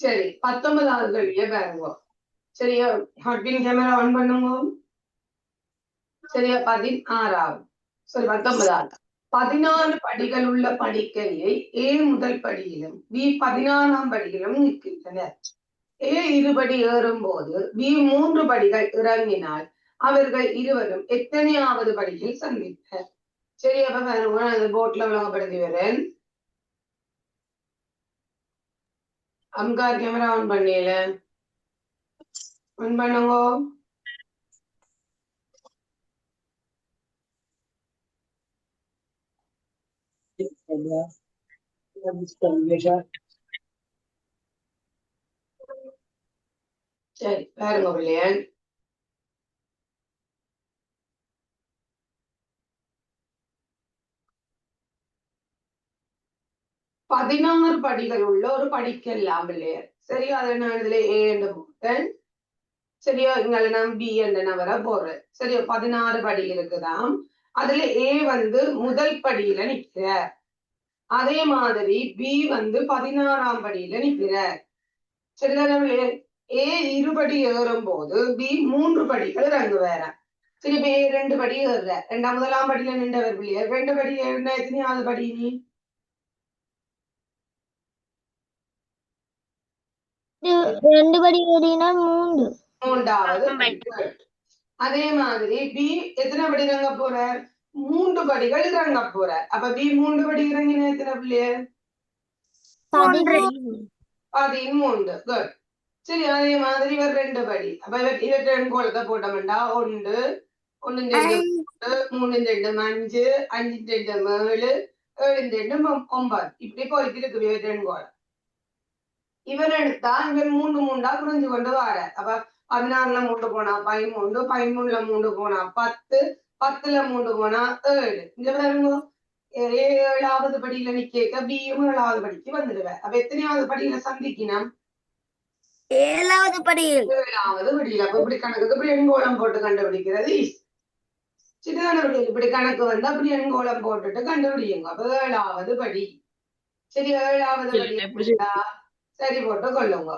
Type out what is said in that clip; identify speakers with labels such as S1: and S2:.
S1: சரி 19வது கேள்வியை பாருங்க. சரியா, ஹாட்பின் கேமரா ஆன் பண்ணுங்க. சரியா, 16வது சரி 19வது 14 படிகள் உள்ள படிக்கையை A முதல் படியிலும் B 14ஆம் படியிலும் நிற்கின்றனர். A இருபடி ஏறும் போது B 3 படிகள் இறங்கினால் அவர்கள் இருவரும் எத்தனையாவது படியில் சந்திப்பர்? சரி, அப்ப பாருங்க, அந்த போட்ல விளங்கப்படுத்தி வரேன். அம்கார் கேமரா ஆன் பண்ணல, ஆன் பண்ணுங்க. சரி பாருங்க பிள்ளையன், பதினாறு படிகள் உள்ள ஒரு படிக்கலாம் பிள்ளையர். சரியா, அதை நான் இதுல A என்று போட்டேன். சரியா, இங்க நான் B என்ற நபரை போடுறேன். சரியா, 16 படி இருக்குதாம். அதுல A வந்து முதல் படியில நிக்கிறார். அதே மாதிரி B வந்து 16ஆம் படியில நிக்கிறார். சரிதானே? A இருபடி ஏறும் போது B 3 படிகள் இறங்குவார. சரி, இப்ப A 2 படி ஏறுற. முதலாம் படியில நின்றவர் பிள்ளையர். 2 படி ஏறினா எத்தனையாவது படி? நீ
S2: 2 படி ஏறினா 3.
S1: 3வது படி. அதே மாதிரி B எத்தனை படி இறங்க போறார்? 3 படிகள் இறங்க போறார். அப்ப B 3 படி இறங்கின எத்தனை பிள்ளையர்?
S2: 13.
S1: 13. குட். சரி, அதே மாதிரி இவர் 2 படி. அப்ப இவர் 2 கோலத்தை போட்டோம்டா, 1 1 2 3 2 5 5 2 7 7 2 9 இப்படி போயிட்டு இருக்கு இவர் 2 கோலம். இவர் எடுத்தா இவர் 3 3 குறைஞ்சு கொண்டு வர. அப்ப 16ல 3 போனா 13, 13ல 3 போனா 10, 10ல 3 போனா 7. இங்க பாருங்க, 7வது படியில நிக்க பியும் 7வது படிக்கு வந்துடுவேன். அப்ப எத்தனையாவது படியில சந்திக்கணும்?
S2: 7வது படியில்.
S1: 7வது படியில. அப்ப இப்படி கணக்குக்கு இப்படி எண்கோளம் போட்டு கண்டுபிடிக்கிறது சிறுதான இப்படி கணக்கு வந்து அப்படி எண்கோளம் போட்டுட்டு கண்டுபிடிங்க. அப்ப 7வது படி. சரி, 7வது படி சரி போட்டு கொள்ளுங்க.